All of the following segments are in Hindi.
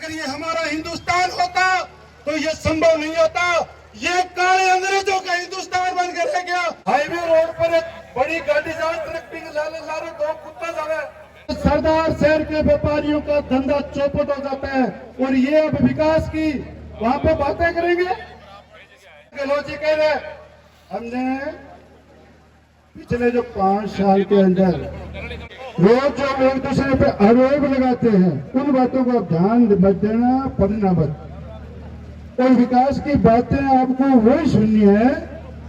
अगर ये हमारा हिंदुस्तान होता तो ये संभव नहीं होता। ये काले अंग्रेजों का हिंदुस्तान बन कर रह गया। हाईवे रोड पर एक बड़ी गाड़ी जाए, ट्रक लारे दो कुत्ता जावे, सरदार शहर के व्यापारियों का धंधा चौपट हो जाता है। और ये अब विकास की वहां पे बातें करेंगे। गहलोत जी कह रहे हमने पिछले जो 5 साल के अंदर रोज जो एक दूसरे पे आरोप लगाते हैं उन बातों को आप ध्यान देना पड़ना मत। और विकास की बातें आपको वही सुननी है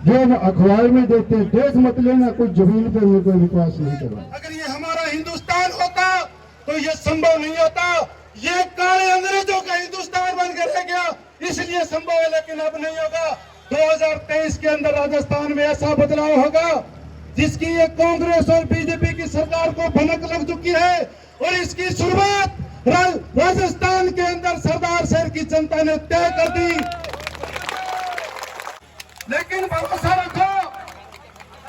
जो हम अखबार में देते हैं। देश मत लेना, कोई जमीन पर कोई विकास नहीं करना। अगर ये हमारा हिंदुस्तान होता तो ये संभव नहीं होता। ये काले अंग्रेजों का हिंदुस्तान बनकर रह गया, इसलिए संभव है, लेकिन अब नहीं होगा। 2023 के अंदर राजस्थान में ऐसा बदलाव होगा जिसकी ये कांग्रेस और बीजेपी की सरकार को भनक लग चुकी है। और इसकी शुरुआत राजस्थान के अंदर सरदार शहर की जनता ने तय कर दी। लेकिन भरोसा रखो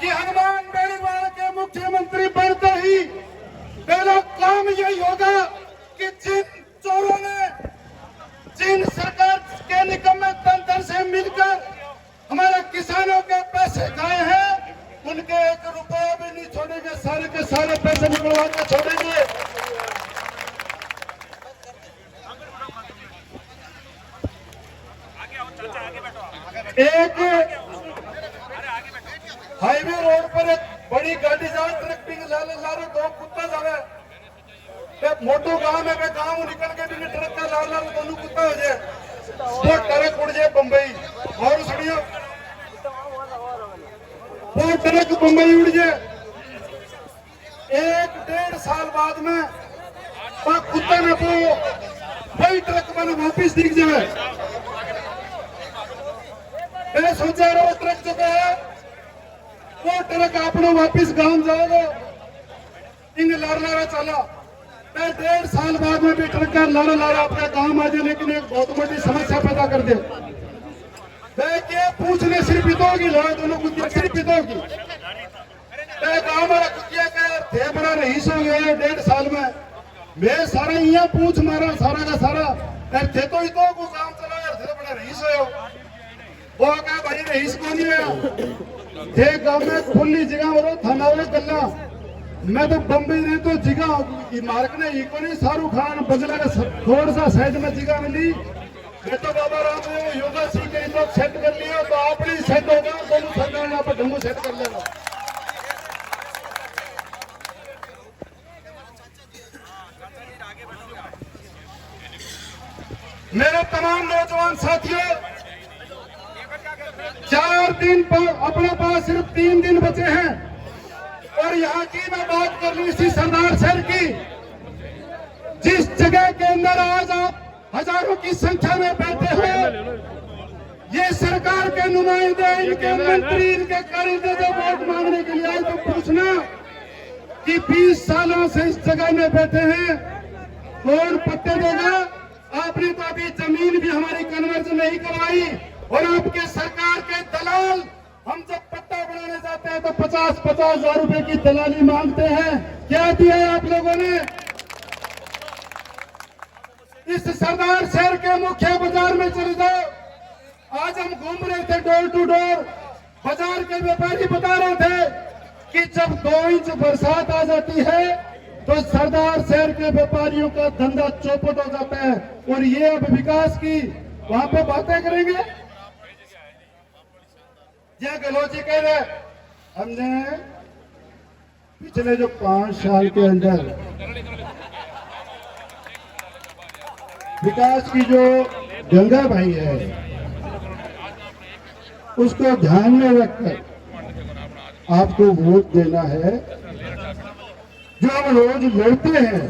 कि हनुमान बेनीवाल के मुख्यमंत्री बनते ही पहला काम यही होगा कि जिन चोरों ने जिन सरकार के निकम्मे तंत्र से मिलकर हमारे किसानों के पैसे खाए हैं उनके 1 रुपया भी नहीं छोड़ेंगे, सारे के सारे पैसे निकलवा के छोड़ेंगे। एक हाईवे रोड पर एक बड़ी गाड़ी जाए, ट्रक लारे दो कुत्ता जावे, मोटो गांव में गांव निकल के भी ट्रक का लार दोनों कुत्ता हो जाए, वो ट्रक उड़ जाए बम्बई। और सुनियो, वो ट्रक बम्बई उड़ जाए, 1-1.5 साल बाद में कुत्ते में वही ट्रक मैंने वापिस दिख जाए। मैंने सोचा वो ट्रक जो है वो ट्रक आपने वापिस गांव जाओगे, इन लारा चला, 1.5 साल बाद में भी ट्रक का लारा अपने गांव आ जाए। लेकिन एक बहुत बड़ी समस्या पैदा कर दे। देखिए पूछने सिर्फ पितोगी लो, दोनों कुत्तियां सिर्फ पितोगी। गांव वाला कुत्तिया का थे बड़ा रईस हो गया 1.5 साल में। मैं सारा यहाँ पूछ मारा सारा का सारा थे तो ही तो काम चला यार, थे बड़ा रईस हो। वो क्या भाई रईस को नहीं है थे गांव में खुली जगह वालों थाना वाले गल्ला। मैं तो बम्बई रहे तो जगह मार्क ने इको नहीं, शाहरुख खान बगला का थोड़ा सा साइड में जगह मिली। मैं तो बाबा राम योगा सीख के लोग सेट कर लिया, तो आप नहीं सेट होगा, दोनों सरकार यहाँ पर ढंगू सेट कर लेगा। मेरे तमाम नौजवान साथियों, 4 दिन पर अपने पास सिर्फ 3 दिन बचे हैं। और यहाँ की मैं बात कर लूं इसी सरदार शहर की, जिस जगह के अंदर आज आप हजारों की संख्या में बैठे हो, ये सरकार के नुमाइंदे, इनके मंत्री, इनके कारीगर जो वोट मांगने के लिए आए, तो पूछना कि 20 सालों से इस जगह में बैठे हैं, कौन पट्टे देगा? आपने तो अभी जमीन भी हमारी कन्वर्जन नहीं करवाई। और आपके सरकार के दलाल, हम जब पट्टा बनाने जाते हैं तो 50-50 हजार रुपए की दलाली मांगते हैं। क्या दिया है आप लोगों ने? इस सरदार शहर के मुख्य बाजार में चले जाओ। आज हम घूम रहे थे डोर टू डोर, बाजार के व्यापारी बता रहे थे कि जब 2 इंच बरसात आ जाती है तो सरदार शहर के व्यापारियों का धंधा चौपट हो जाता है। और ये अब विकास की वहां पे बातें करेंगे। जय गहलोत जी कह रहे हमने पिछले जो 5 साल के अंदर विकास की जो गंगा भाई है उसको ध्यान में रखकर आपको वोट देना है। जो हम रोज लड़ते हैं,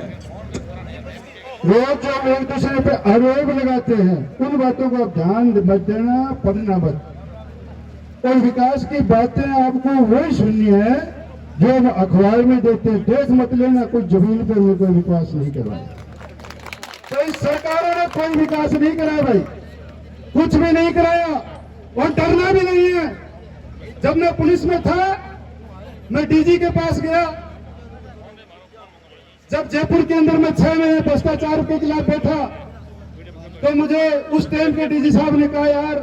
रोज जो हम एक दूसरे पे आरोप लगाते हैं, उन बातों को आप ध्यान मत देना पड़ना मत। और विकास की बातें आपको वही सुननी है जो हम अखबार में देते हैं। देश मत लेना, कोई जमीन पर कोई विकास नहीं करवाया। तो इस सरकारों ने कोई विकास नहीं कराया भाई, कुछ भी नहीं कराया और डरना भी नहीं है। जब मैं पुलिस में था, मैं डीजी के पास गया। जब जयपुर के अंदर मैं 6 महीने भ्रष्टाचार के खिलाफ बैठा, तो मुझे उस टाइम के डीजी साहब ने कहा, यार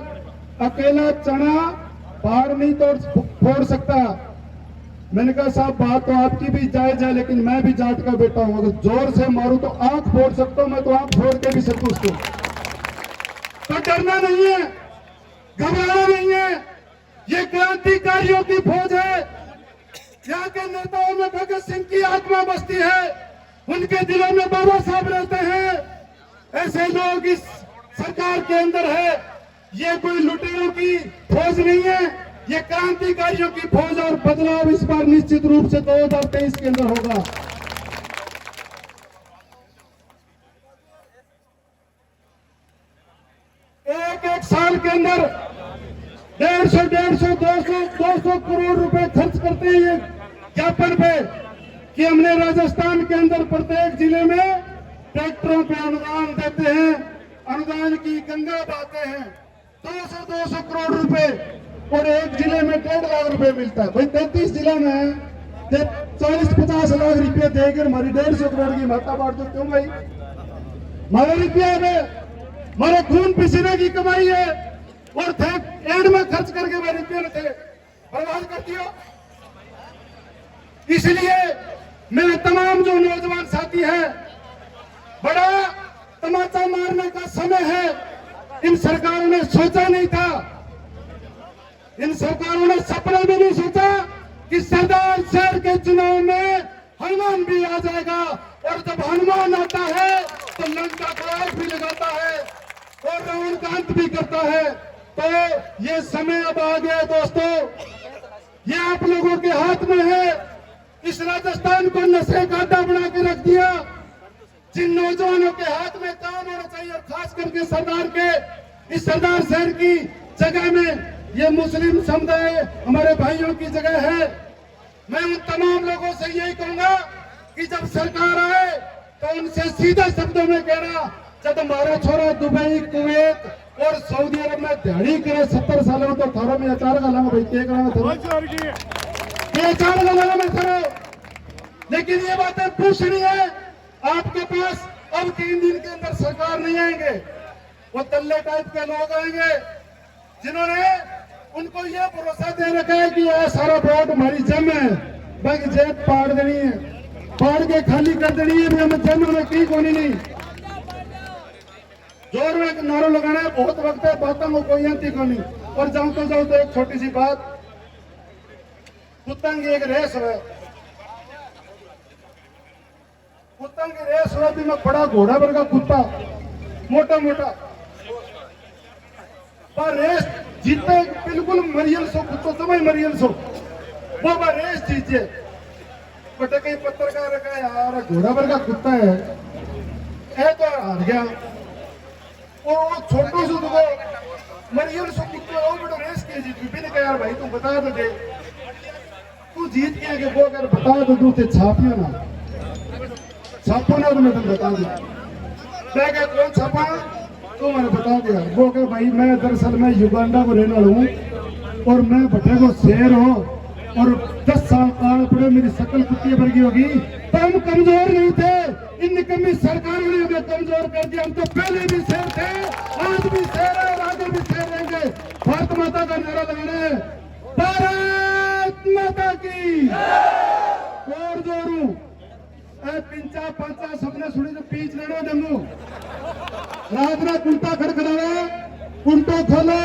अकेला चना पहाड़ नहीं तोड़ फोड़ सकता। मैंने कहा साहब बात तो आपकी भी जायज है, लेकिन मैं भी जाट का बेटा हूं, अगर जोर से मारूं तो आंख फोड़ सकता हूं, मैं तो आंख फोड़ के भी सकूं उसको। तो डरना नहीं है, घबराना नहीं है, ये क्रांतिकारियों की फौज है। यहाँ के नेताओं में भगत सिंह की आत्मा बसती है, उनके दिलों में बाबा साहब रहते हैं। ऐसे लोग इस सरकार के अंदर है। ये कोई लुटेरों की फौज नहीं है, ये क्रांतिकारियों की फौज। और बदलाव इस बार निश्चित रूप से 2023 के अंदर होगा। एक साल के अंदर 150, 200 करोड़ रुपए खर्च करते हैं ये ज्ञापन पे कि हमने राजस्थान के अंदर प्रत्येक जिले में ट्रैक्टरों पे अनुदान देते हैं, अनुदान की गंगा बहाते हैं। 200 करोड़ रुपए और एक जिले में 1.5 लाख रुपए मिलता है। भाई 33 जिले में 40-50 लाख रुपए देकर हमारी 150 करोड़ की माता बांट दो, क्यों भाई? हमारे रुपया में हमारे खून पसीने की कमाई है और थे एंड में खर्च करके मेरे रुपये थे बर्बाद कर दिया। इसलिए मेरे तमाम जो नौजवान साथी हैं, बड़ा तमाचा मारने का समय है। इन सरकारों ने सोचा नहीं था, इन सरकारों ने सपने में नहीं सोचा कि सरदार शहर के चुनाव में हनुमान भी आ जाएगा, और जब हनुमान आता है तो लंका को आग भी लगाता है और रावण का अंत भी करता है। तो ये समय अब आ गया दोस्तों, ये आप लोगों के हाथ में है। इस राजस्थान को नशे का अड्डा बना के रख दिया। जिन नौजवानों के हाथ में काम होना चाहिए, और खास करके सरदार के इस सरदार शहर की जगह में ये मुस्लिम समुदाय हमारे भाइयों की जगह है। मैं उन तमाम लोगों से यही कहूंगा कि जब सरकार आए तो उनसे सीधे शब्दों में कहना, जब हमारा छोरा दुबई, कुवैत और सऊदी अरब में दिहाड़ी करे 70 सालों में, तो थारों में अचार का लाना भाई क्या अचार का लाना में थारो। लेकिन ये बातें पूछनी है आपके पास। अब 3 दिन के अंदर सरकार नहीं आएंगे, वो तल्ले टाइप के लोग आएंगे जिन्होंने उनको ये भरोसा दे रखा है कि यह सारा बोर्ड हमारी जम है, बाकी जेब पाड़ देनी है, पाड़ के खाली कर देनी है। हमें जम में की कोनी नहीं, जोर में नारों लगाना है, बहुत वक्त है, बातों को कोई अंत नहीं। और जाऊं तो एक छोटी सी बात, कुत्तों की एक रेस है, कुत्तों की रेस हुआ भी मैं बड़ा घोड़ा वर्गा कुत्ता, मोटा मोटा, पर रेस जीते बिल्कुल मरियल सो कुत्तों समय मरियल सो वो रेस जीते। बटे कई पत्रकार रखा यार घोड़ा वर्गा कुत्ता है, तो हार गया। और वो छोटो सो तो मरियल सो कुत्ते वो बड़ा रेस के जीत भी नहीं। यार भाई तुम बता दो दे, तू जीत के आगे वो अगर बता दो दूसरे छापियो ना, छापो ना तो मैं तुम बता दूं। मैं क्या कौन छापा तो मैंने बता दिया। वो कह भाई मैं दरअसल मैं युगांडा को रहने वाला हूँ और मैं भट्टे को शेर हो और 10 साल काल पड़े, मेरी शकल कुत्ती वर्गी होगी। तो हम कमजोर नहीं थे, इन निकम्मी सरकारों ने हमें कमजोर कर दिया। हम तो पहले भी शेर थे, आज भी शेर है और आगे भी शेर रहेंगे। भारत माता का नारा लगाना है, भारत माता की। और जोरू पिंचा पंचा सपने सुनी तो पीछ लेना जम्मू रात में कुंटा खड़खड़ावा, कुंटो खोलो,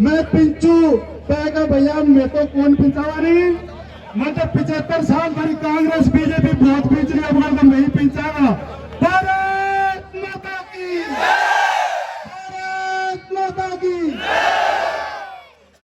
मैं पिंचू कहेगा भैया मैं तो कौन पिंचावा नहीं। मैं तो 75 साल भरी कांग्रेस बीजेपी बहुत पीछ रही।